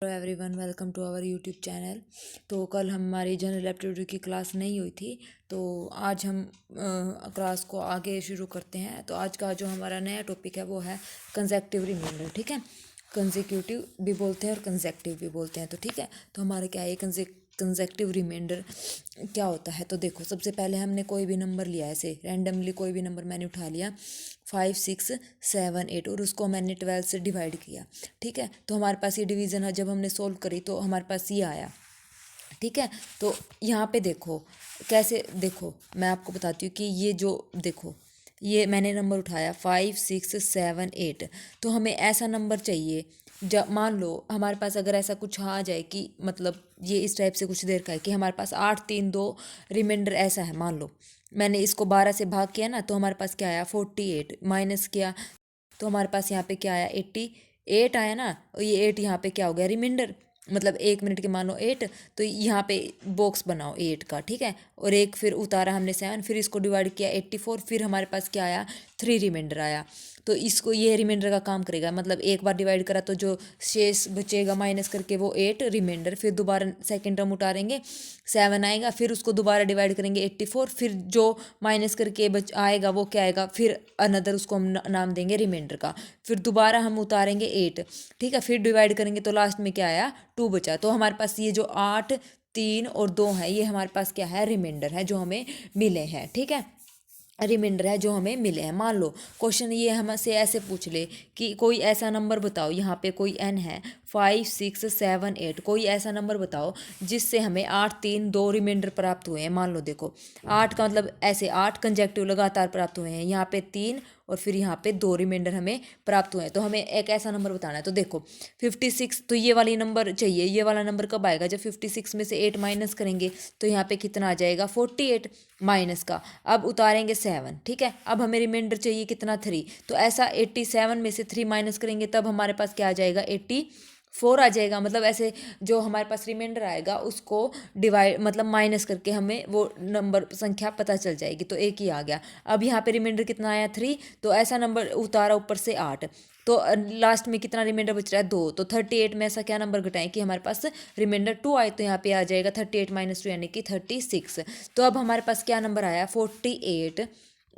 Hello everyone, welcome to our YouTube channel. तो कल हमारी जनरल एप्टीट्यूड की क्लास नहीं हुई थी, तो आज हम क्लास को आगे शुरू करते हैं। तो आज का जो हमारा नया टॉपिक है वो है कंसेक्टिव रिमाइंडर। ठीक है, कंसेक्यूटिव भी बोलते हैं और कंसेक्टिव भी बोलते हैं। तो ठीक है, तो हमारे क्या है कंसेक्टिव रिमाइंडर क्या होता है। तो देखो, सबसे पहले हमने कोई भी नंबर लिया, ऐसे रैंडमली कोई भी नंबर मैंने उठा लिया 5, 6, 7, 8 और उसको मैंने 12 से डिवाइड किया। ठीक है, तो हमारे पास ये डिवीज़न है, जब हमने सोल्व करी तो हमारे पास ये आया। ठीक है, तो यहाँ पे देखो कैसे, देखो मैं आपको बताती हूँ कि ये जो देखो, ये मैंने नंबर उठाया 5, 6, 7, 8। तो हमें ऐसा नंबर चाहिए, जब मान लो हमारे पास अगर ऐसा कुछ आ जाए कि मतलब ये इस टाइप से कुछ देर का है कि हमारे पास 8, 3, 2 रिमाइंडर ऐसा है। मान लो मैंने इसको 12 से भाग किया ना, तो हमारे पास क्या आया 48, माइनस किया तो हमारे पास यहाँ पे क्या आया 88 आया ना। और ये 8 यहाँ पे क्या हो गया रिमाइंडर, मतलब 1 मिनट के मानो 8। तो यहाँ पे बॉक्स बनाओ 8 का। ठीक है, और एक फिर उतारा हमने 7, फिर इसको डिवाइड किया 84, फिर हमारे पास क्या आया 3 रिमाइंडर आया। तो इसको ये रिमाइंडर का काम करेगा, मतलब एक बार डिवाइड करा तो जो शेष बचेगा माइनस करके वो 8 रिमाइंडर, फिर दोबारा सेकेंड टर्म उतारेंगे 7 आएगा, फिर उसको दोबारा डिवाइड करेंगे 84, फिर जो माइनस करके बच आएगा वो क्या आएगा, फिर अनदर उसको हम नाम देंगे रिमाइंडर का। फिर दोबारा हम उतारेंगे 8। ठीक है, फिर डिवाइड करेंगे तो लास्ट में क्या आया 2 बचा। तो हमारे पास ये जो 8, 3 और 2 है, ये हमारे पास क्या है रिमाइंडर है जो हमें मिले हैं। ठीक है, रिमाइंडर है जो हमें मिले हैं। मान लो क्वेश्चन ये हमसे ऐसे पूछ ले कि कोई ऐसा नंबर बताओ, यहाँ पे कोई n है 5, 6, 7, 8, कोई ऐसा नंबर बताओ जिससे हमें 8, 3, 2 रिमाइंडर प्राप्त हुए हैं। मान लो देखो 8 का मतलब ऐसे 8 कंजेक्टिव लगातार प्राप्त हुए हैं, यहाँ पे 3 और फिर यहाँ पे 2 रिमाइंडर हमें प्राप्त हुए हैं। तो हमें एक ऐसा नंबर बताना है। तो देखो 56, तो ये वाली नंबर चाहिए। ये वाला नंबर कब आएगा, जब 56 में से 8 माइनस करेंगे तो यहाँ पे कितना आ जाएगा 48 माइनस का। अब उतारेंगे 7। ठीक है, अब हमें रिमाइंडर चाहिए कितना 3। तो ऐसा 87 में से 3 माइनस करेंगे तब हमारे पास क्या आ जाएगा 84 आ जाएगा। मतलब ऐसे जो हमारे पास रिमाइंडर आएगा उसको डिवाइड मतलब माइनस करके हमें वो नंबर संख्या पता चल जाएगी। तो एक ही आ गया। अब यहाँ पे रिमाइंडर कितना आया 3, तो ऐसा नंबर उतारा ऊपर से 8, तो लास्ट में कितना रिमाइंडर बच रहा है 2। तो 38 में ऐसा क्या नंबर घटाएं कि हमारे पास रिमाइंडर 2 आए। तो यहाँ पे आ जाएगा 38 माइनस 2 यानी कि 36। तो अब हमारे पास क्या नंबर आया 48,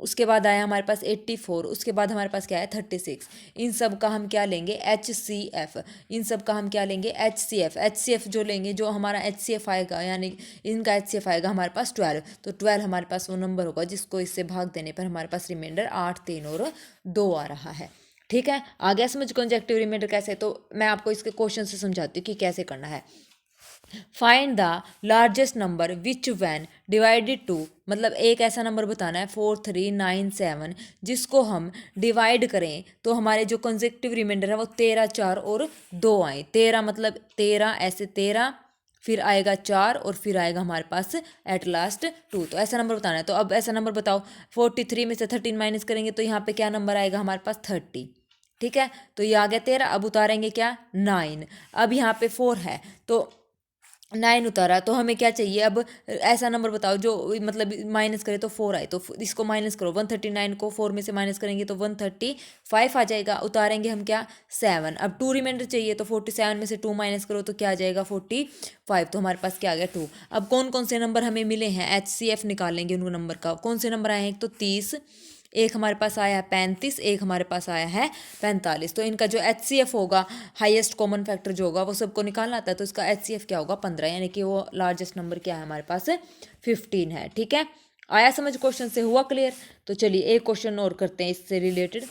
उसके बाद आया हमारे पास 84, उसके बाद हमारे पास क्या है 36। इन सब का हम क्या लेंगे HCF। इन सब का हम क्या लेंगे HCF जो लेंगे, जो हमारा HCF आएगा यानी इनका HCF आएगा हमारे पास 12। तो 12 हमारे पास वो नंबर होगा जिसको इससे भाग देने पर हमारे पास रिमाइंडर 8, 3 और 2 आ रहा है। ठीक है, आ गया समझ कंजेक्टिव रिमाइंडर कैसे। तो मैं आपको इसके क्वेश्चन से समझाती हूँ कि कैसे करना है। Find the largest number which when divided to, मतलब एक ऐसा नंबर बताना है 4397 जिसको हम डिवाइड करें तो हमारे जो कंसेक्टिव रिमाइंडर है वो 13, 4 और 2 आए। 13 मतलब 13 ऐसे 13, फिर आएगा 4 और फिर आएगा हमारे पास एट लास्ट 2। तो ऐसा नंबर बताना है। तो अब ऐसा नंबर बताओ 43 में से 13 माइनस करेंगे तो यहाँ पे क्या नंबर आएगा हमारे पास 30। ठीक है, तो ये आ गया 13। अब उतारेंगे क्या 9। अब यहाँ पे 4 है तो 9 उतारा, तो हमें क्या चाहिए अब ऐसा नंबर बताओ जो मतलब माइनस करे तो 4 आए। तो इसको माइनस करो, 139 को 4 में से माइनस करेंगे तो 135 आ जाएगा। उतारेंगे हम क्या 7। अब 2 रिमाइंडर चाहिए तो 47 में से 2 माइनस करो तो क्या आ जाएगा 45। तो हमारे पास क्या आ गया 2। अब कौन कौन से नंबर हमें मिले हैं HCF निकालेंगे उन नंबर का। कौन से नंबर आए हैं, एक तो 30, एक हमारे पास आया है 35, एक हमारे पास आया है 45। तो इनका जो HCF होगा, हाईएस्ट कॉमन फैक्टर जो होगा वो सबको निकालना आता है। तो इसका HCF क्या होगा 15, यानी कि वो लार्जेस्ट नंबर क्या है हमारे पास 15 है। ठीक है, आया समझ क्वेश्चन से, हुआ क्लियर। तो चलिए एक क्वेश्चन और करते हैं इससे रिलेटेड।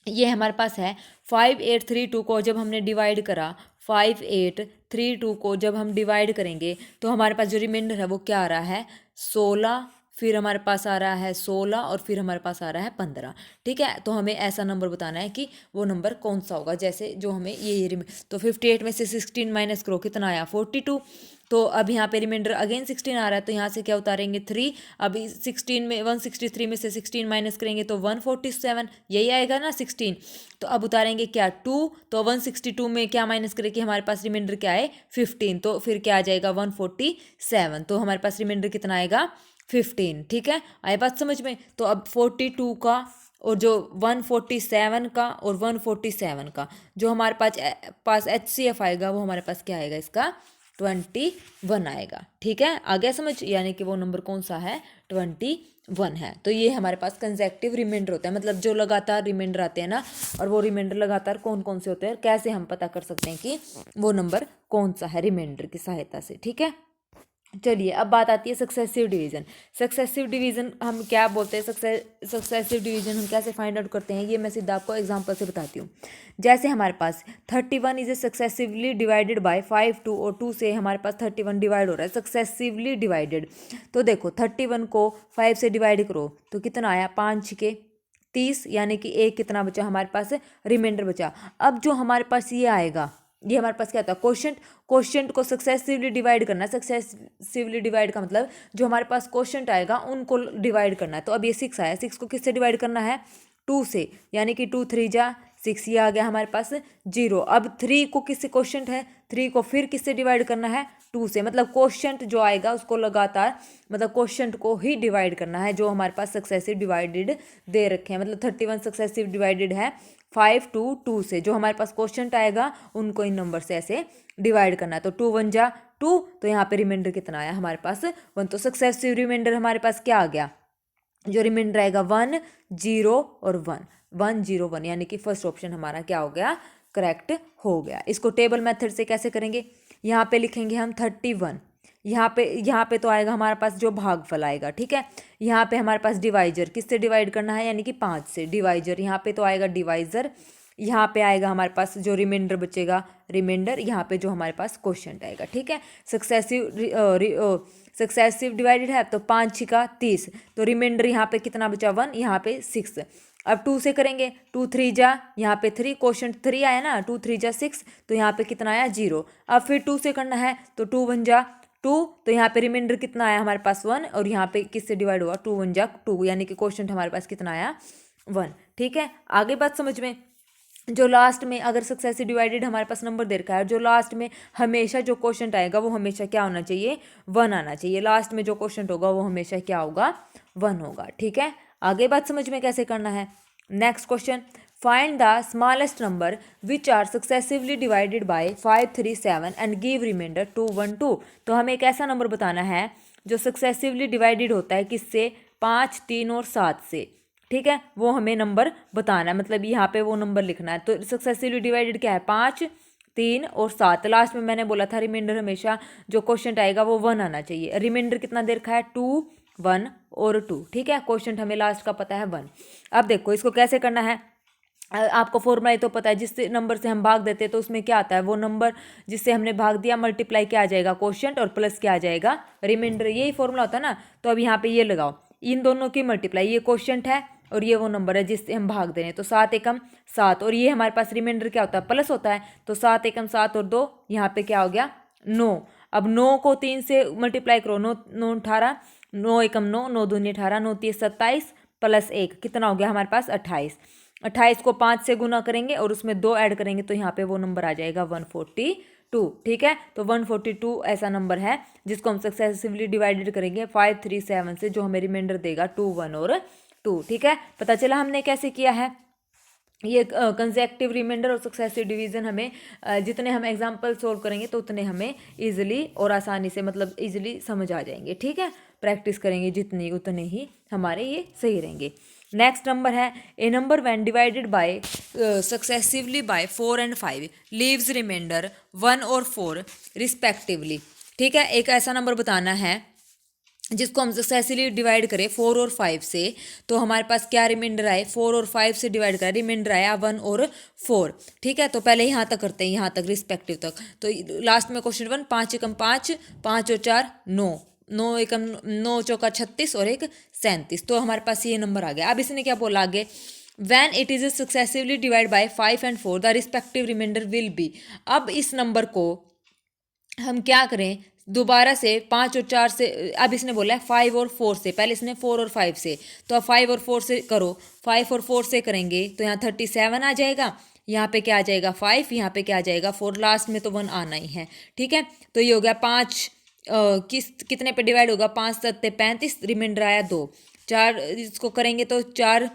ये हमारे पास है 5832 को जब हमने डिवाइड करा, 5832 को जब हम डिवाइड करेंगे तो हमारे पास जो रिमाइंडर है वो क्या आ रहा है 16, फिर हमारे पास आ रहा है 16 और फिर हमारे पास आ रहा है 15। ठीक है, तो हमें ऐसा नंबर बताना है कि वो नंबर कौन सा होगा। जैसे जो हमें ये तो 58 में से 16 माइनस करो कितना आया 42। तो अब यहाँ पे रिमाइंडर अगेन 16 आ रहा है तो यहाँ से क्या उतारेंगे 3। अभी 16 में 163 में से 16 माइनस करेंगे तो 147, यही आएगा ना 16। तो अब उतारेंगे क्या 2। तो 162 में क्या माइनस करें कि हमारे पास रिमाइंडर क्या है 15। तो फिर क्या आ जाएगा 147। तो हमारे पास रिमाइंडर कितना आएगा 15। ठीक है, आए बात समझ में। तो अब 42 का और जो 147 का और 147 का जो हमारे पास HCF आएगा वो हमारे पास क्या आएगा, इसका 21 आएगा। ठीक है, आ गया समझ, यानी कि वो नंबर कौन सा है, 21 है। तो ये हमारे पास कंसेक्टिव रिमाइंडर होता है, मतलब जो लगातार रिमाइंडर आते हैं ना, और वो रिमाइंडर लगातार कौन कौन से होते हैं, कैसे हम पता कर सकते हैं कि वो नंबर कौन सा है रिमाइंडर की सहायता से। ठीक है, चलिए अब बात आती है सक्सेसिव डिवीजन। सक्सेसिव डिवीजन हम क्या बोलते हैं, सक्सेसिव डिवीजन हम कैसे फाइंड आउट करते हैं, ये मैं सीधा आपको एग्जांपल से बताती हूँ। जैसे हमारे पास 31 इज सक्सेसिवली डिवाइडेड बाय 5 2, और 2 से हमारे पास 31 डिवाइड हो रहा है, सक्सेसिवली डिवाइडेड। तो देखो 31 को 5 से डिवाइड करो तो कितना आया, 5 के 30, यानी कि एक कितना बचा हमारे पास, रिमाइंडर बचा। अब जो हमारे पास ये आएगा, ये हमारे पास क्या होता है, क्वोशंट। क्वोशंट को सक्सेसिवली डिवाइड करना है। सक्सेसिवली डिवाइड का मतलब जो हमारे पास क्वोशंट आएगा उनको डिवाइड करना है। तो अब ये 6 आया, 6 को किससे डिवाइड करना है, 2 से, यानी कि 2 3 जा 6, ये आ गया हमारे पास 0। अब 3 को किससे क्वोशंट है, 3 को फिर किससे डिवाइड करना है, 2 से। मतलब क्वोशंट जो आएगा उसको लगातार, मतलब क्वोशंट को ही डिवाइड करना है जो हमारे पास सक्सेसिव डिवाइडेड दे रखे हैं। मतलब 31 सक्सेसिव डिवाइडेड है 5 2 2 से, जो हमारे पास क्वोशंट आएगा उनको इन नंबर से ऐसे डिवाइड करना है। तो 2 1 जा 2, तो यहाँ पे रिमाइंडर कितना आया हमारे पास 1। तो सक्सेसिव रिमाइंडर हमारे पास क्या आ गया, जो रिमाइंडर आएगा 1 0 और 1 1 0 1, यानी कि फर्स्ट ऑप्शन हमारा क्या हो गया, करेक्ट हो गया। इसको टेबल मेथड से कैसे करेंगे, यहाँ पे लिखेंगे हम 31, यहाँ पे तो आएगा हमारे पास जो भागफल आएगा। ठीक है, यहाँ पे हमारे पास डिवाइजर, किससे डिवाइड करना है, यानी कि 5 से डिवाइजर, यहाँ पे तो आएगा डिवाइजर। यहाँ पे आएगा हमारे पास जो रिमाइंडर बचेगा रिमाइंडर, यहाँ पे जो हमारे पास क्वोशंट आएगा। ठीक है, सक्सेसिव डिवाइडेड है तो 5 6 30, तो रिमाइंडर यहाँ पे कितना बचा 1, यहाँ पे 6। अब 2 से करेंगे, 2 3 जा, यहाँ पे 3, क्वोशंट 3 आया ना, 2 3 जा 6, तो यहाँ पे कितना आया 0। अब फिर 2 से करना है तो 2 1 जा 2, तो यहाँ पे रिमाइंडर कितना आया हमारे पास 1, और यहाँ पे किससे डिवाइड हुआ, 2 1 जा 2, यानी कि क्वोशंट हमारे पास कितना आया 1। ठीक है, आगे बात समझ में। जो लास्ट में अगर सक्सेसिव डिवाइडेड हमारे पास नंबर दे रखा है, जो लास्ट में हमेशा जो क्वोशंट आएगा वो हमेशा क्या होना चाहिए, 1 आना चाहिए। लास्ट में जो क्वोशंट होगा वो हमेशा क्या होगा, 1 होगा। ठीक है, आगे बात समझ में कैसे करना है। Next question, find the smallest number which are successively divided by 5 3 7 and give remainder 2 1 2। तो हमें एक ऐसा नंबर बताना है जो सक्सेसिवली डिवाइडेड होता है किससे, 5 3 और 7 से। ठीक है, वो हमें नंबर बताना है, मतलब यहाँ पे वो नंबर लिखना है। तो सक्सेसिवली डिवाइडेड क्या है, 5 3 और 7। लास्ट में मैंने बोला था रिमाइंडर हमेशा जो क्वोशंट आएगा वो 1 आना चाहिए। रिमाइंडर कितना दे रखा है, 2 1 और 2। ठीक है, क्वोशंट हमें लास्ट का पता है 1। अब देखो इसको कैसे करना है, आपको फॉर्मूला ही तो पता है, जिस नंबर से हम भाग देते हैं तो उसमें क्या आता है, वो नंबर जिससे हमने भाग दिया मल्टीप्लाई क्या आ जाएगा, क्वोशंट, और प्लस क्या आ जाएगा, रिमाइंडर। यही फॉर्मूला होता है ना। तो अब यहाँ पे ये लगाओ, इन दोनों की मल्टीप्लाई, ये क्वोशंट है और ये वो नंबर है जिससे हम भाग दे रहे हैं। तो 7 एकम 7, और ये हमारे पास रिमाइंडर क्या होता है, प्लस होता है। तो 7 एकम 7 और 2, यहाँ पे क्या हो गया 9। अब 9 को 3 से मल्टीप्लाई करो, 9 9 18, 9 एकम 9, 9 दूनी 18, 9 3 27 प्लस 1 कितना हो गया हमारे पास 28। 28 को 5 से गुना करेंगे और उसमें 2 ऐड करेंगे तो यहाँ पे वो नंबर आ जाएगा 142। ठीक है, तो 142 ऐसा नंबर है जिसको हम सक्सेसिवली डिवाइडेड करेंगे 5 3 7 से, जो हमें रिमाइंडर देगा 2 1 और 2। ठीक है, पता चला हमने कैसे किया है। ये कंसेक्टिव रिमाइंडर और सक्सेसिव डिवीजन हमें जितने हम एग्जाम्पल सोल्व करेंगे तो उतने हमें इजीली और आसानी से, मतलब इजीली समझ आ जाएंगे। ठीक है, प्रैक्टिस करेंगे जितनी उतने ही हमारे ये सही रहेंगे। नेक्स्ट नंबर है, a number when divided by successively by 4 and 5 leaves remainder 1 और 4 रिस्पेक्टिवली। ठीक है, एक ऐसा नंबर बताना है जिसको हम सक्सेसिवली डिवाइड करें 4 और 5 से, तो हमारे पास क्या रिमाइंडर आए, 4 और 5 से डिवाइड करें, रिमाइंडर आया 1 और 4। ठीक है, तो पहले यहाँ तक करते हैं, यहाँ तक रिस्पेक्टिव तक। तो लास्ट में क्वेश्चन 1, 5 एकम 5, 5 और 4 9, 9 एकम 9 चौका 36 और 1 37। तो हमारे पास ये नंबर आ गया। अब इसने क्या बोला आगे, when it is successively divide by 5 and 4 the respective remainder will be. अब इस नंबर को हम क्या करें, दोबारा से 5 और 4 से, अब इसने बोला है 5 और 4 से, पहले इसने 4 और 5 से, तो अब 5 और 4 से करो, 5 और 4 से करेंगे तो यहाँ 37 आ जाएगा, यहाँ पे क्या आ जाएगा 5, यहाँ पे क्या आ जाएगा 4, लास्ट में तो 1 आना ही है। ठीक है, तो ये हो गया 5 कितने पे डिवाइड होगा, 5 7 35, रिमाइंडर आया 2। 4 इसको करेंगे तो 4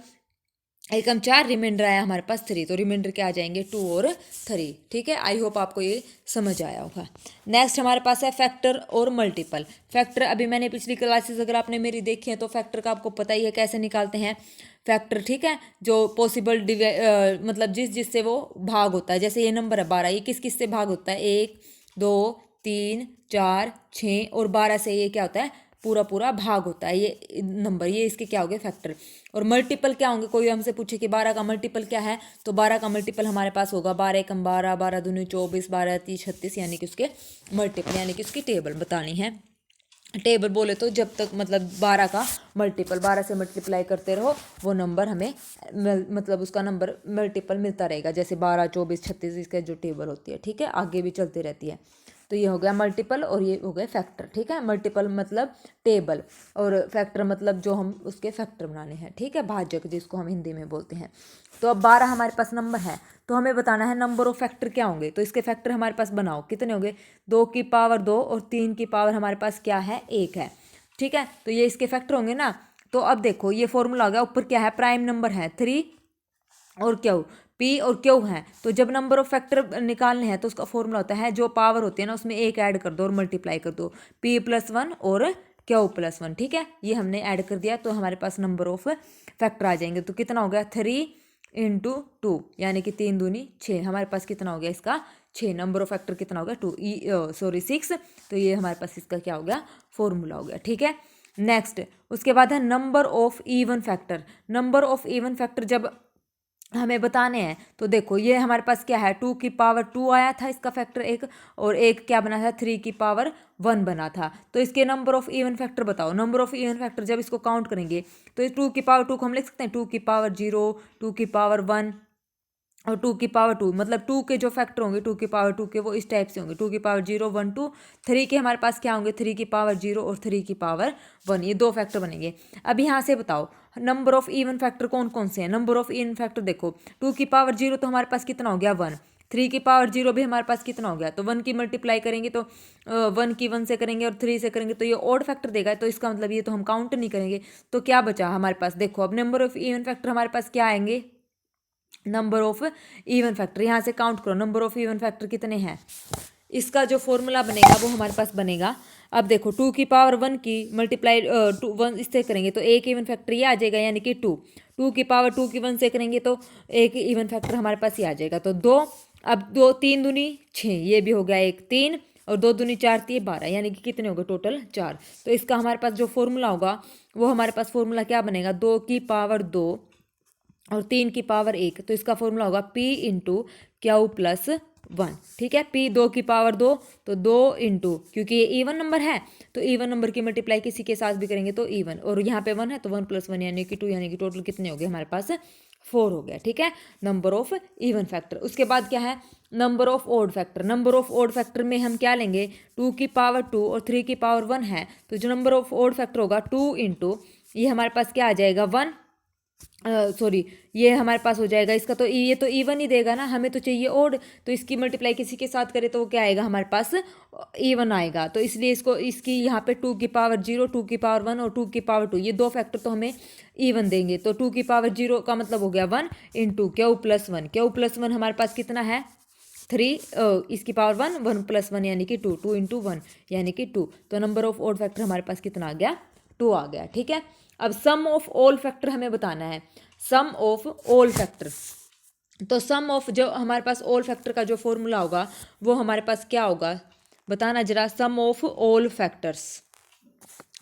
एक हम 4, रिमाइंडर आया हमारे पास 3, तो रिमाइंडर क्या आ जाएंगे 2 और 3। ठीक है, आई होप आपको ये समझ आया होगा। नेक्स्ट हमारे पास है फैक्टर और मल्टीपल। फैक्टर अभी मैंने पिछली क्लासेस अगर आपने मेरी देखी है तो फैक्टर का आपको पता ही है कैसे निकालते हैं फैक्टर। ठीक है, जो पॉसिबल मतलब जिससे वो भाग होता है, जैसे ये नंबर है 12, ये किस किस से भाग होता है, 1 2 3 4 6 और 12 से ये क्या होता है, पूरा पूरा भाग होता है ये नंबर, ये इसके क्या हो गए फैक्टर। और मल्टीपल क्या होंगे, कोई हमसे पूछे कि 12 का मल्टीपल क्या है, तो 12 का मल्टीपल हमारे पास होगा 12 एकम 12, 12 दूनी 24, 12 तीस 36, यानी कि उसके मल्टीपल, यानी कि उसकी टेबल बतानी है। टेबल बोले तो जब तक मतलब 12 का मल्टीपल 12 से मल्टीप्लाई करते रहो वो नंबर हमें मतलब उसका नंबर मल्टीपल मिलता रहेगा, जैसे 12 24 36 इसका जो टेबल होती है। ठीक है, आगे भी चलती रहती है। तो ये हो गया मल्टीपल और ये हो गए फैक्टर। ठीक है, मल्टीपल मतलब टेबल और फैक्टर मतलब जो हम उसके फैक्टर बनाने हैं। ठीक है, भाजक जिसको हम हिंदी में बोलते हैं। तो अब 12 हमारे पास नंबर है, तो हमें बताना है नंबर ऑफ फैक्टर क्या होंगे। तो इसके फैक्टर हमारे पास बनाओ, कितने होंगे, 2 की पावर 2 और 3 की पावर हमारे पास क्या है, 1 है। ठीक है, तो ये इसके फैक्टर होंगे ना। तो अब देखो ये फॉर्मूला आ गया, ऊपर क्या है, प्राइम नंबर है 3 और क्यू, पी और क्यू है। तो जब नंबर ऑफ फैक्टर निकालने हैं तो उसका फॉर्मूला होता है, जो पावर होती है ना उसमें एक ऐड कर दो और मल्टीप्लाई कर दो, P+1 और Q+1। ठीक है, ये हमने ऐड कर दिया तो हमारे पास नंबर ऑफ फैक्टर आ जाएंगे। तो कितना हो गया, 3 × 2, यानी कि 3 दूनी 6, हमारे पास कितना हो गया इसका 6। नंबर ऑफ फैक्टर कितना हो गया 6। तो ये हमारे पास इसका क्या हो गया, फॉर्मूला हो गया। ठीक है, नेक्स्ट उसके बाद है number of even factor. Number of even factor जब हमें बताने हैं तो देखो ये हमारे पास क्या है, 2 की पावर 2 आया था इसका फैक्टर एक, और एक क्या बना था, 3 की पावर 1 बना था। तो इसके नंबर ऑफ इवन फैक्टर बताओ। नंबर ऑफ इवन फैक्टर जब इसको काउंट करेंगे तो इस 2 की पावर 2 को हम लिख सकते हैं 2 की पावर 0, 2 की पावर 1 और 2 की पावर 2। मतलब 2 के जो फैक्टर होंगे 2 की पावर 2 के वो इस टाइप से होंगे, 2 की पावर 0 1 2। 3 के हमारे पास क्या होंगे, 3 की पावर 0 और 3 की पावर 1, ये 2 फैक्टर बनेंगे। अब यहाँ से बताओ नंबर ऑफ इवन फैक्टर कौन कौन से हैं। नंबर ऑफ इवन फैक्टर देखो, 2 की पावर 0 तो हमारे पास कितना हो गया 1, 3 की पावर 0 भी हमारे पास कितना हो गया, तो 1 की मल्टीप्लाई करेंगे तो 1 की 1 से करेंगे और 3 से करेंगे तो ये ऑड फैक्टर देगा, तो इसका मतलब ये तो हम काउंट नहीं करेंगे। तो क्या बचा हमारे पास, देखो अब नंबर ऑफ इवन फैक्टर हमारे पास क्या आएंगे, नंबर ऑफ इवन फैक्टर। यहाँ से काउंट करो नंबर ऑफ इवन फैक्टर कितने हैं, इसका जो फॉर्मूला बनेगा वो हमारे पास बनेगा। अब देखो 2 की पावर 1 की मल्टीप्लाई 1 इससे करेंगे तो एक इवन फैक्टर ये आ जाएगा, यानी कि 2। 2 की पावर 2 की 1 से करेंगे तो एक इवन फैक्टर हमारे पास ये आ जाएगा, तो 2। अब 2 3 दूनी 6, ये भी हो गया एक 3 और 2 दूनी 4 3 12, यानी कि कितने हो गए टोटल 4। तो इसका हमारे पास जो फॉर्मूला होगा वो हमारे पास फॉर्मूला क्या बनेगा, 2 की पावर 2 और 3 की पावर 1, तो इसका फॉर्मूला होगा P×Q+1। ठीक है, P 2 की पावर 2 तो 2 इंटू, क्योंकि ये इवन नंबर है तो इवन नंबर की मल्टीप्लाई किसी के साथ भी करेंगे तो इवन, और यहाँ पे 1 है तो 1+1 यानी कि 2, यानी कि टोटल कितने हो गए हमारे पास 4 हो गया। ठीक है, नंबर ऑफ इवन फैक्टर। उसके बाद क्या है, number of odd factor. Number of odd factor में हम क्या लेंगे, 2 की पावर 2 और 3 की पावर 1 है, तो जो नंबर ऑफ ऑड फैक्टर होगा 2 इंटू, ये हमारे पास क्या आ जाएगा 1, सॉरी ये हमारे पास हो जाएगा इसका, तो ये तो इवन ही देगा ना, हमें तो चाहिए ओड, तो इसकी मल्टीप्लाई किसी के साथ करें तो वो क्या आएगा हमारे पास, इवन आएगा। तो इसलिए इसको इसकी यहाँ पे 2 की पावर 0, 2 की पावर 1 और 2 की पावर 2, ये 2 फैक्टर तो हमें इवन देंगे। तो 2 की पावर 0 का मतलब हो गया 1 इंटू Q+1। Q+1 हमारे पास कितना है 3, इसकी पावर 1, 1+1 यानी कि 2, 2 इंटू 1 यानी कि 2। तो नंबर ऑफ ऑड फैक्टर हमारे पास कितना आ गया, 2 आ गया। ठीक है, अब सम ऑफ ऑल फैक्टर हमें बताना है, सम ऑफ ऑल फैक्टर। तो सम ऑफ जो हमारे पास ऑल फैक्टर का जो फॉर्मूला होगा वो हमारे पास क्या होगा, बताना जरा, सम ऑफ ऑल फैक्टर्स।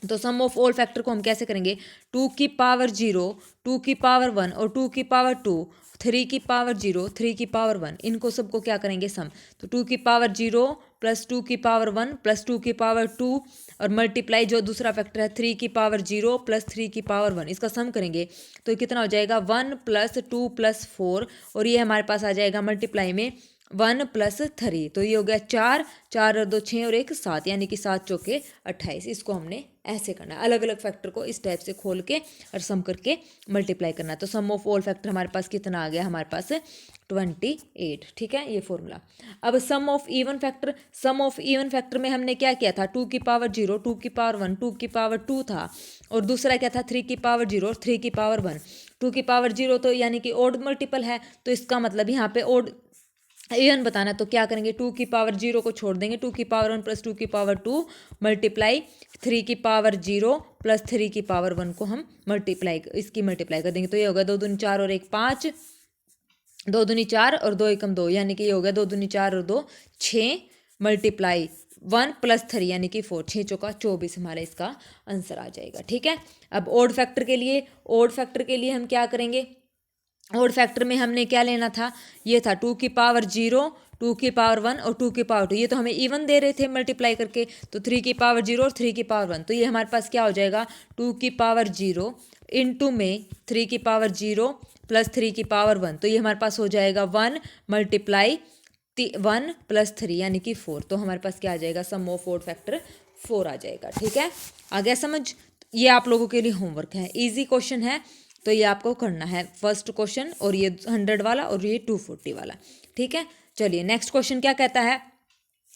तो सम ऑफ ऑल फैक्टर को हम कैसे करेंगे, 2 की पावर 0, 2 की पावर 1 और 2 की पावर 2, 3 की पावर 0, 3 की पावर 1, इनको सबको क्या करेंगे सम। तो 2 की पावर 0 प्लस 2 की पावर 1 प्लस 2 की पावर 2 और मल्टीप्लाई जो दूसरा फैक्टर है 3 की पावर 0 प्लस 3 की पावर 1, इसका सम करेंगे तो कितना हो जाएगा 1 + 2 + 4, और ये हमारे पास आ जाएगा मल्टीप्लाई में 1 + 3, तो ये हो गया 4, 4 और 2 6 और 1 7, यानी कि 7 चौके 28। इसको हमने ऐसे करना है, अलग अलग फैक्टर को इस टाइप से खोल के और सम करके मल्टीप्लाई करना है। तो सम ऑफ ऑल फैक्टर हमारे पास कितना आ गया, हमारे पास 28। ठीक है, ये फॉर्मूला। अब sum of even factor, sum of even factor में हमने क्या किया था, 2 की पावर 0, 2 की पावर 1, 2 की पावर 2 था, और दूसरा क्या था 3 की पावर 0 और 3 की पावर 1। 2 की पावर 0 तो यानी कि ओड मल्टीपल है, तो इसका मतलब यहाँ पे ओड इवन बताना, तो क्या करेंगे 2 की पावर 0 को छोड़ देंगे, 2 की पावर 1 प्लस 2 की पावर 2 मल्टीप्लाई 3 की पावर 0 प्लस 3 की पावर 1 को हम मल्टीप्लाई इसकी मल्टीप्लाई कर देंगे, तो ये होगा 2 दूनी 4 और 1 5, 2 दूनी 4 और 2 एकम 2, यानी कि ये हो गया 2 दूनी 4 और 2 6 मल्टीप्लाई 1 प्लस 3 यानी कि 4, 6 चौका 24 हमारा इसका आंसर आ जाएगा। ठीक है, अब ओड फैक्टर के लिए, ओड फैक्टर के लिए हम क्या करेंगे, ओड फैक्टर में हमने क्या लेना था, ये था 2 की पावर 0, 2 की पावर 1 और 2 की पावर 2, ये तो हमें इवन दे रहे थे मल्टीप्लाई करके, तो 3 की पावर 0 और 3 की पावर 1, तो ये हमारे पास क्या हो जाएगा 2 की पावर 0 इंटू में 3 की पावर 0 प्लस 3 की पावर 1, तो ये हमारे पास हो जाएगा 1 मल्टीप्लाई 1 प्लस 3 यानी कि 4, तो हमारे पास क्या आ जाएगा, सम ऑफ ओड फैक्टर 4 आ जाएगा। ठीक है, आ गया समझ। ये आप लोगों के लिए होमवर्क है, इजी क्वेश्चन है, तो ये आपको करना है फर्स्ट क्वेश्चन, और ये 100 वाला और ये 240 वाला। ठीक है, चलिए नेक्स्ट क्वेश्चन क्या कहता है,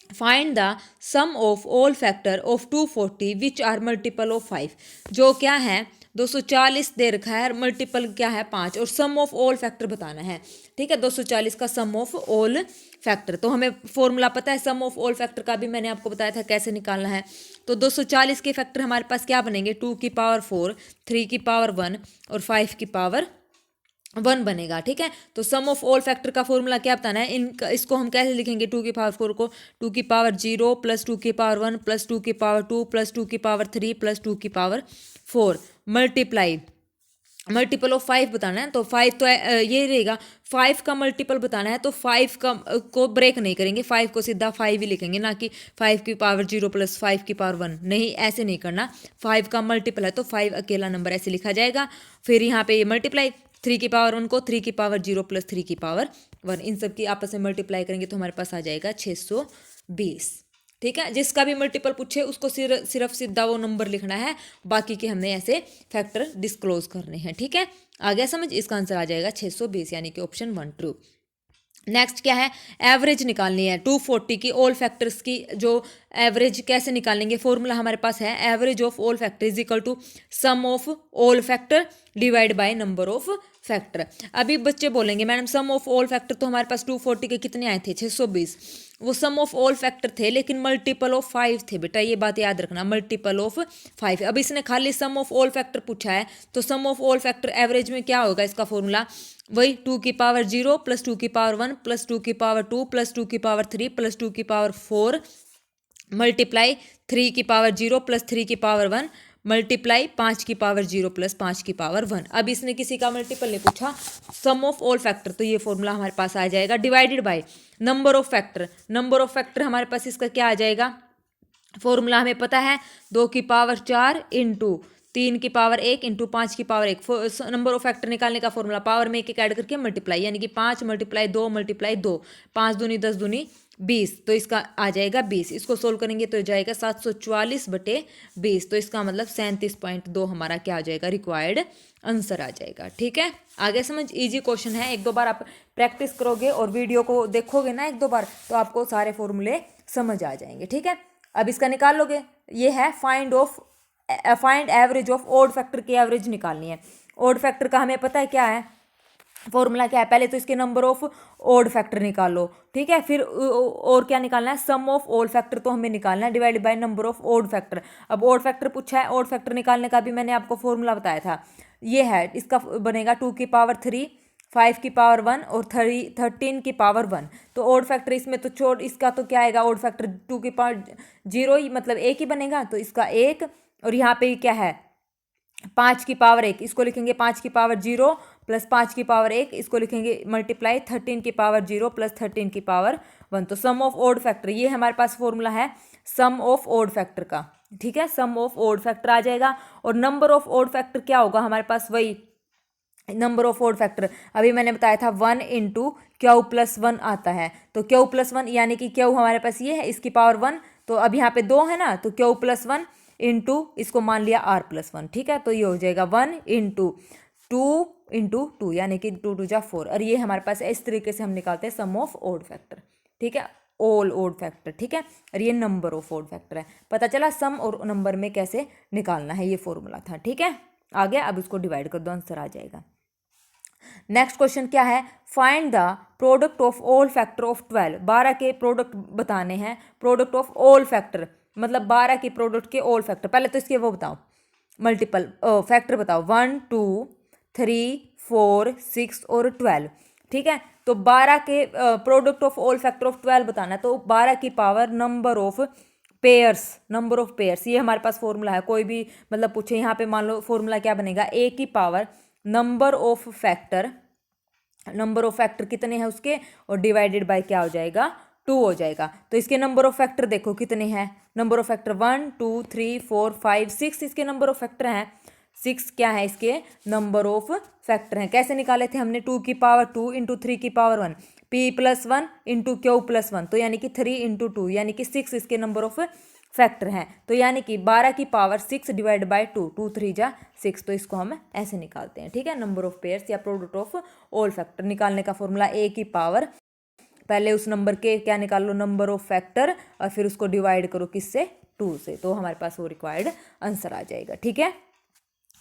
find the sum of all factor of 240 which are multiple of 5। जो क्या है 240 दे रखा है, मल्टीपल क्या है 5, और सम ऑफ ऑल फैक्टर बताना है। ठीक है, 240 का सम ऑफ ऑल फैक्टर, तो हमें फॉर्मूला पता है सम ऑफ ऑल फैक्टर का भी, मैंने आपको बताया था कैसे निकालना है। तो 240 के फैक्टर हमारे पास क्या बनेंगे, 2 की पावर 4, 3 की पावर 1 और 5 की पावर 1 बनेगा। ठीक है, तो सम ऑफ ऑल फैक्टर का फॉर्मूला क्या बताना है, इसको हम कैसे लिखेंगे, 2 की पावर 4 को 2 की पावर 0 प्लस 2 की पावर 1 प्लस 2 की पावर 2 प्लस 2 की पावर 3 प्लस 2 की पावर 4 मल्टीप्लाई मल्टीपल ऑफ 5 बताना है, तो 5 तो ये रहेगा, 5 का मल्टीपल बताना है, तो 5 का को ब्रेक नहीं करेंगे, 5 को सीधा 5 ही लिखेंगे, ना कि 5 की पावर 0 प्लस 5 की पावर 1, नहीं ऐसे नहीं करना। 5 का मल्टीपल है तो 5 अकेला नंबर ऐसे लिखा जाएगा, फिर यहाँ पे ये मल्टीप्लाई 3 की पावर 1 को 3 की पावर 0 प्लस 3 की पावर 1, इन सब की आपस में मल्टीप्लाई करेंगे तो हमारे पास आ जाएगा 620। ठीक है, जिसका भी मल्टीपल पूछे उसको सिर्फ सीधा वो नंबर लिखना है, बाकी के हमने ऐसे फैक्टर डिस्क्लोज करने हैं। ठीक है, आ गया समझ, इसका आंसर आ जाएगा 620 यानी कि ऑप्शन 1 ट्रू। नेक्स्ट क्या है, एवरेज निकालनी है 240 की, ऑल फैक्टर्स की जो एवरेज कैसे निकालेंगे, फॉर्मूला हमारे पास है average of all factor is equal to sum of all factor divide by number of factor. अभी बच्चे बोलेंगे madam sum of all factor तो हमारे पास 240 के कितने आए थे 620, वो सम ऑफ ऑल फैक्टर थे लेकिन मल्टीपल ऑफ 5 थे बेटा, ये बात याद रखना, मल्टीपल ऑफ 5। अब इसने खाली सम ऑफ ऑल फैक्टर पूछा है, तो सम ऑफ ऑल फैक्टर एवरेज में क्या होगा, इसका फॉर्मूला वही 2 की पावर 0 प्लस 2 की पावर 1 प्लस 2 की पावर 2 प्लस 2 की पावर 3 प्लस 2 की पावर 4 मल्टीप्लाई 3 की पावर 0 प्लस 3 की पावर 1 मल्टीप्लाई 5 की पावर 0 प्लस 5 की पावर 1। अब इसने किसी का मल्टीपल नहीं पूछा, सम ऑफ ऑल फैक्टर, तो ये फॉर्मूला हमारे पास आ जाएगा divided by number of factor. Number of factor हमारे पास इसका क्या आ जाएगा, फॉर्मूला हमें पता है 2 की पावर 4 इंटू 3 की पावर 1 इंटू 5 की पावर 1। नंबर ऑफ फैक्टर निकालने का फॉर्मूला पावर में एक ऐड करके मल्टीप्लाई, यानी कि 5 मल्टीप्लाई 2 मल्टीप्लाई 2, 5 दूनी 10 दूनी 20, तो इसका आ जाएगा 20। इसको सोल्व करेंगे तो जाएगा 744/20, तो इसका मतलब 37.2 हमारा क्या आ जाएगा, रिक्वायर्ड आंसर आ जाएगा। ठीक है, आगे समझ, इजी क्वेश्चन है, एक दो बार आप प्रैक्टिस करोगे और वीडियो को देखोगे ना एक दो बार, तो आपको सारे फॉर्मूले समझ आ जाएंगे। ठीक है, अब इसका निकाल लोगे, ये है find average of odd factor की एवरेज निकालनी है। ऑड फैक्टर का हमें पता है क्या है, फॉर्मूला क्या है, पहले तो इसके नंबर ऑफ ऑड फैक्टर निकाल लो। ठीक है, फिर और क्या निकालना है, सम ऑफ ऑल फैक्टर तो हमें निकालना है divide by number of odd factor. अब ऑड फैक्टर पूछा है, ऑड फैक्टर निकालने का भी मैंने आपको फॉर्मूला बताया था, ये है, इसका बनेगा 2 की पावर 3 5 की पावर 1 और 13 की पावर 1। तो ऑड फैक्टर इसमें तो छोड़, इसका तो क्या आएगा, ऑड फैक्टर 2 की पावर 0 ही मतलब 1 ही बनेगा, तो इसका 1, और यहाँ पे क्या है 5 की पावर 1, इसको लिखेंगे 5 की पावर 0 प्लस 5 की पावर 1, इसको लिखेंगे मल्टीप्लाई 13 की पावर 0 प्लस 13 की पावर 1। तो सम ऑफ ऑड फैक्टर, ये हमारे पास फॉर्मूला है सम ऑफ ऑड फैक्टर का। ठीक है, सम ऑफ ऑड फैक्टर आ जाएगा, और नंबर ऑफ ऑड फैक्टर क्या होगा हमारे पास, वही नंबर ऑफ ऑड फैक्टर अभी मैंने बताया था 1 इंटू क्यू प्लस 1 आता है, तो क्यू प्लस 1 यानी कि क्यू हमारे पास ये है, इसकी पावर 1, तो अब यहाँ पे 2 है ना, तो क्यू प्लस 1 इंटू इसको मान लिया आर प्लस 1। ठीक है, तो ये हो जाएगा 1 इंटू 2 इंटू टू, यानी कि 2 2 जा 4। और ये हमारे पास इस तरीके से हम निकालते हैं सम ऑफ ओड फैक्टर, ठीक है, ऑल ओड फैक्टर, ठीक है। और ये नंबर ऑफ ओड फैक्टर है। पता चला सम और नंबर में कैसे निकालना है, ये फॉर्मूला था, ठीक है। आ गया, अब इसको डिवाइड कर दो, आंसर आ जाएगा। नेक्स्ट क्वेश्चन क्या है, find the product of all factor of 12। 12 के प्रोडक्ट बताने हैं, प्रोडक्ट ऑफ ऑल फैक्टर मतलब 12 के प्रोडक्ट के ऑल फैक्टर। पहले तो इसके वो बताओ, मल्टीपल फैक्टर बताओ, 1 2 3 4 6 और 12, ठीक है। तो 12 के product of all factor of 12 बताना है, तो 12 की power number of pairs, number of pairs, ये हमारे पास फॉर्मूला है। कोई भी मतलब पूछे यहाँ पे, मान लो फॉर्मूला क्या बनेगा, ए की power number of factor, number of factor कितने हैं उसके, और डिवाइडेड बाय क्या हो जाएगा, 2 हो जाएगा। तो इसके नंबर ऑफ फैक्टर देखो कितने हैं, नंबर ऑफ फैक्टर 1 2 3 4 5 6 इसके नंबर ऑफ फैक्टर हैं। 6 क्या है इसके नंबर ऑफ फैक्टर हैं। कैसे निकाले थे हमने, 2 की पावर 2 इंटू 3 की power 1, p plus 1 into Q plus 1, तो यानी कि 3 इंटू 2 यानी कि 6 इसके नंबर ऑफ फैक्टर हैं। तो यानी कि 12 की पावर 6 डिवाइड बाय 2, 2 3 जा 6, तो इसको हम ऐसे निकालते हैं, ठीक है। नंबर ऑफ पेयर्स या प्रोडक्ट ऑफ ऑल फैक्टर निकालने का फॉर्मूला, ए की पावर पहले उस नंबर के क्या निकाल लो, नंबर ऑफ फैक्टर, और फिर उसको डिवाइड करो किससे, 2 से, तो हमारे पास वो रिक्वायर्ड आंसर आ जाएगा, ठीक है।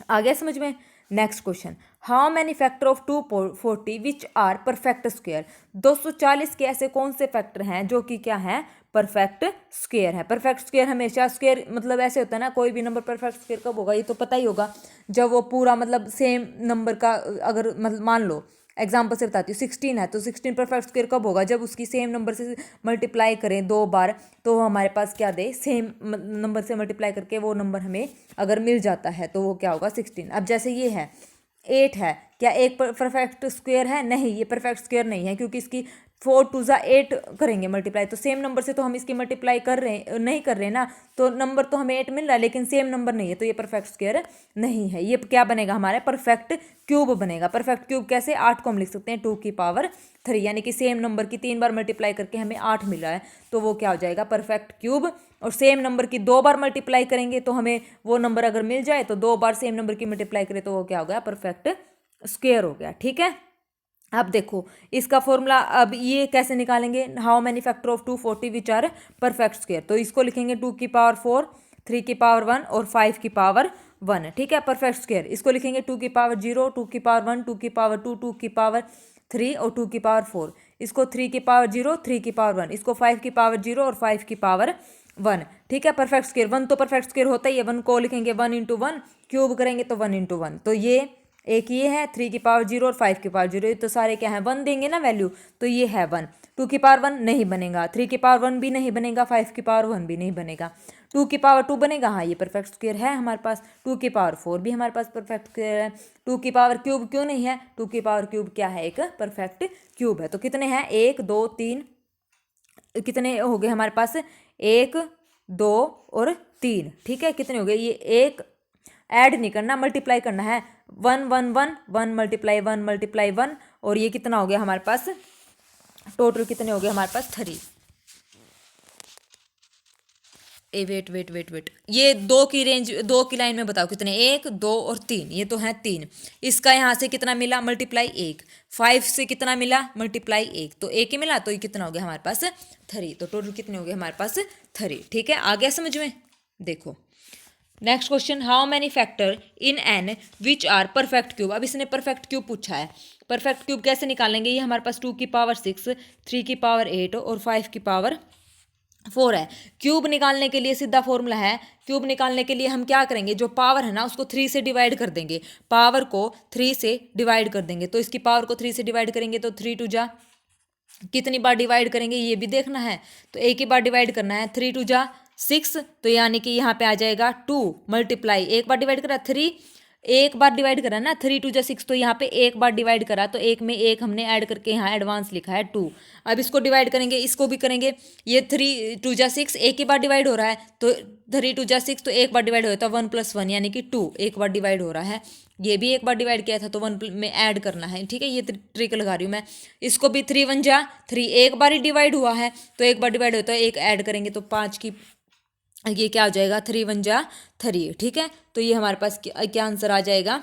आ गया समझ में। Next question, how many factor of 240 which are perfect square. 240 के ऐसे कौन से फैक्टर हैं जो कि क्या है, परफेक्ट स्क्वायर है। परफेक्ट स्क्वायर हमेशा, स्क्वायर मतलब ऐसे होता है ना, कोई भी नंबर परफेक्ट स्क्वायर कब होगा, ये तो पता ही होगा, जब वो पूरा मतलब सेम नंबर का, अगर मतलब मान लो एग्जाम्पल से बताती हूँ, 16 है, तो 16 परफेक्ट स्क्वायर कब होगा, जब उसकी सेम नंबर से मल्टीप्लाई करें 2 बार, तो हमारे पास क्या दे, सेम नंबर से मल्टीप्लाई करके वो नंबर हमें अगर मिल जाता है तो वो क्या होगा, 16। अब जैसे ये है 8 है, क्या एक परफेक्ट स्क्वायर है, नहीं, ये परफेक्ट स्क्वायर नहीं है, क्योंकि इसकी 4 2 जा 8 करेंगे मल्टीप्लाई, तो सेम नंबर से तो हम इसकी मल्टीप्लाई कर रहे नहीं कर रहे ना, तो नंबर तो हमें 8 मिल रहा है लेकिन सेम नंबर नहीं है, तो ये परफेक्ट स्क्वायर नहीं है। ये क्या बनेगा हमारा, परफेक्ट क्यूब बनेगा। परफेक्ट क्यूब कैसे, 8 को हम लिख सकते हैं 2 की पावर 3, यानी कि सेम नंबर की 3 बार मल्टीप्लाई करके हमें 8 मिला है, तो वो क्या हो जाएगा, परफेक्ट क्यूब। और सेम नंबर की 2 बार मल्टीप्लाई करेंगे तो हमें वो नंबर अगर मिल जाए, तो 2 बार सेम नंबर की मल्टीप्लाई करें तो वो क्या हो गया, परफेक्ट स्क्वायर हो गया, ठीक है। अब देखो इसका फॉर्मूला, अब ये कैसे निकालेंगे, how many factor of 240 which are perfect square, तो इसको लिखेंगे 2 की पावर 4 3 की पावर 1 और 5 की पावर 1, ठीक है। परफेक्ट स्क्वायर इसको लिखेंगे 2 की पावर 0 2 की पावर 1 2 की पावर 2 2 की पावर 3 और 2 की पावर 4, इसको 3 की पावर 0 3 की पावर 1, इसको 5 की पावर 0 और 5 की पावर 1, ठीक है। परफेक्ट स्क्वायर 1 तो परफेक्ट स्क्वायर होता ही है, 1 को लिखेंगे 1 इंटू 1, क्यूब करेंगे तो 1 इंटू 1, तो ये एक ये है 3 की पावर 0 और 5 की पावर 0, तो सारे क्या है 1 देंगे ना वैल्यू, तो ये है 1। 2 की पावर 1 नहीं बनेगा, 3 की पावर 1 भी नहीं बनेगा, 5 की पावर 1 भी नहीं बनेगा, 2 की पावर 2 बनेगा, हाँ ये परफेक्ट स्क्वायर है हमारे पास। 2 की पावर 4 भी हमारे पास परफेक्ट स्क्वायर है। 2 की पावर क्यूब क्यों नहीं है, 2 की पावर क्यूब क्या है, एक परफेक्ट क्यूब है। तो कितने हैं, 1 2 3, कितने हो गए हमारे पास, 1 2 और 3, ठीक है। कितने हो गए, ये एक ऐड नहीं करना, मल्टीप्लाई करना है, 1 1 1 1 मल्टीप्लाई 1 मल्टीप्लाई 1, और ये कितना हो गया हमारे पास, टोटल कितने हो गए हमारे पास 3। वेट, ये 2 की रेंज, 2 की लाइन में बताओ कितने, 1 2 और 3, ये तो है 3। इसका यहाँ से कितना मिला, मल्टीप्लाई 1, 5 से कितना मिला, मल्टीप्लाई 1, तो 1 ही मिला, तो ये कितना हो गया हमारे पास 3, तो टोटल कितने हो गए हमारे पास 3, ठीक है। आ गया समझ में। देखो next question, how many factor in N which are perfect cube. अब इसने परफेक्ट क्यूब पूछा है, परफेक्ट क्यूब कैसे निकालेंगे, ये हमारे पास 2 की पावर 6 3 की पावर 8 और 5 की पावर 4 है। क्यूब निकालने के लिए सीधा फॉर्मूला है, क्यूब निकालने के लिए हम क्या करेंगे, जो पावर है ना उसको 3 से डिवाइड कर देंगे, पावर को 3 से डिवाइड कर देंगे, तो इसकी पावर को 3 से डिवाइड करेंगे तो 3 2 जा, कितनी बार डिवाइड करेंगे ये भी देखना है, तो एक ही बार डिवाइड करना है, 3 2 जा 6, तो यानी कि यहाँ पे आ जाएगा 2 मल्टीप्लाई, एक बार डिवाइड करा 3, एक बार डिवाइड करा ना, 3 2 जा 6, तो यहाँ पे एक बार डिवाइड करा, तो एक में एक हमने ऐड करके यहाँ एडवांस लिखा है 2। अब इसको डिवाइड करेंगे, इसको भी करेंगे, ये 3 2 जा 6 एक ही बार डिवाइड हो रहा है, तो 3 2 जा 6, तो एक बार डिवाइड हो, तो 1 + 1 यानी कि 2 एक बार डिवाइड हो रहा है, ये भी एक बार डिवाइड किया था तो 1 में ऐड करना है, ठीक है। ये ट्रिक लगा रही हूँ मैं। इसको भी 3 1 जा 3 एक बार ही डिवाइड हुआ है, तो एक बार डिवाइड होता है, एक ऐड करेंगे तो 5 की, ये क्या हो जाएगा 3 1 जा 3, ठीक है। तो ये हमारे पास क्या आंसर आ जाएगा,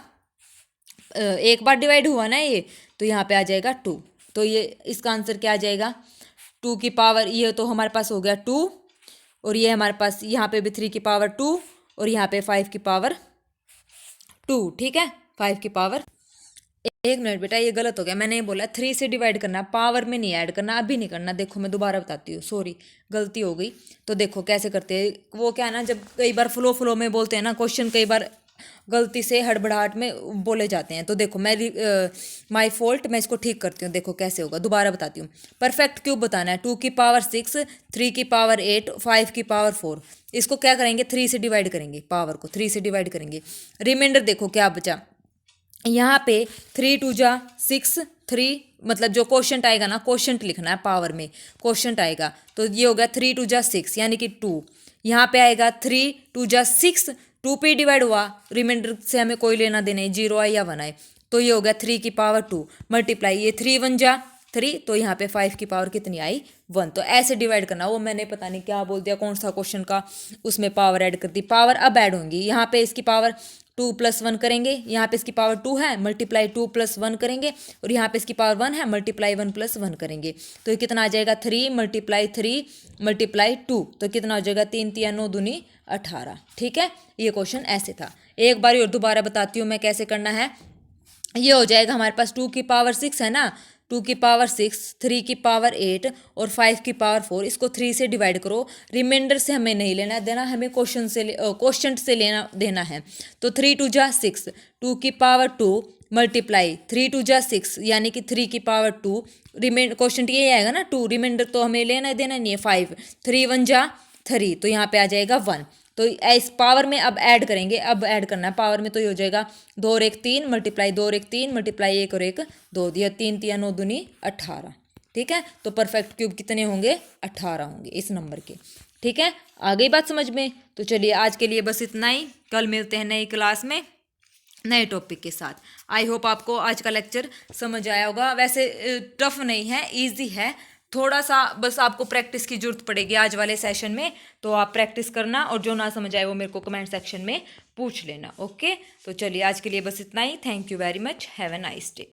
एक बार डिवाइड हुआ ना ये, तो यहाँ पे आ जाएगा 2। तो ये इसका आंसर क्या आ जाएगा, 2 की पावर, ये तो हमारे पास हो गया 2, और ये हमारे पास यहाँ पे भी 3 की पावर 2, और यहाँ पे 5 की पावर 2। ठीक है, 5 की पावर, एक मिनट बेटा, ये गलत हो गया, मैंने ये बोला 3 से डिवाइड करना, पावर में नहीं ऐड करना, अभी नहीं करना। देखो मैं दोबारा बताती हूँ, सॉरी गलती हो गई। तो देखो कैसे करते हैं, वो क्या है ना, जब कई बार फ्लो में बोलते हैं ना क्वेश्चन, कई बार गलती से हड़बड़ाहट में बोले जाते हैं। तो देखो मैं माई फॉल्ट, मैं इसको ठीक करती हूँ। देखो कैसे होगा, दोबारा बताती हूँ। परफेक्ट क्यूब बताना है, 2 की पावर 6, 3 की पावर 8, 5 की पावर 4। इसको क्या करेंगे, 3 से डिवाइड करेंगे, पावर को 3 से डिवाइड करेंगे। रिमाइंडर देखो क्या बचा, यहाँ पे 3 2 जा 6, 3 मतलब जो क्वेश्चन आएगा ना, क्वेश्चन लिखना है पावर में, क्वेश्चन आएगा। तो ये हो गया 3 2 जा 6 यानी कि 2। यहाँ पे आएगा 3 2 जा 6, 2 पे डिवाइड हुआ, रिमाइंडर से हमें कोई लेना देना है, 0 आए या 1 आए। तो ये हो गया 3 की पावर 2 मल्टीप्लाई, ये 3 1 जा 3, तो यहाँ पे 5 की पावर कितनी आई, 1। तो ऐसे डिवाइड करना। वो मैंने पता नहीं क्या बोल दिया, कौन सा क्वेश्चन का, उसमें पावर ऐड कर दी। पावर अब ऐड होंगी, यहाँ पे इसकी पावर 2 + 1 करेंगे, यहाँ पे इसकी पावर 2 है, मल्टीप्लाई 2 + 1 करेंगे, और यहाँ पे इसकी पावर 1 है, मल्टीप्लाई 1 + 1 करेंगे। तो ये कितना आ जाएगा, 3 × 3 × 2। तो कितना हो जाएगा, 3 3 9 दूनी 18। ठीक है, ये क्वेश्चन ऐसे था। एक बार और दोबारा बताती हूँ मैं कैसे करना है। ये हो जाएगा हमारे पास 2 की पावर 6 है ना, 2 की पावर 6, 3 की पावर 8 और 5 की पावर 4। इसको 3 से डिवाइड करो, रिमाइंडर से हमें नहीं लेना देना, हमें क्वेश्चन से लेना देना है। तो 3 2 जा 6, 2 की पावर 2 मल्टीप्लाई 3 2 जा 6 यानी कि 3 की पावर 2, क्वेश्चन ये आएगा ना 2, रिमाइंडर तो हमें लेना देना नहीं है 5, 3 1 जा 3, तो यहाँ पे आ जाएगा 1। तो इस पावर में अब ऐड करेंगे, अब ऐड करना है पावर में। तो ये हो जाएगा 2 और 1 3 मल्टीप्लाई 2 और 1 3 मल्टीप्लाई 1 और 1 2 दिया, 3 3 9 दूनी 18। ठीक है, तो परफेक्ट क्यूब कितने होंगे, 18 होंगे इस नंबर के। ठीक है, आ गई बात समझ में। तो चलिए आज के लिए बस इतना ही, कल मिलते हैं नई क्लास में नए टॉपिक के साथ। आई होप आपको आज का लेक्चर समझ आया होगा। वैसे टफ नहीं है, ईजी है, थोड़ा सा बस आपको प्रैक्टिस की जरूरत पड़ेगी आज वाले सेशन में। तो आप प्रैक्टिस करना, और जो ना समझ आए वो मेरे को कमेंट सेक्शन में पूछ लेना। ओके, तो चलिए आज के लिए बस इतना ही। Thank you very much, have a nice day.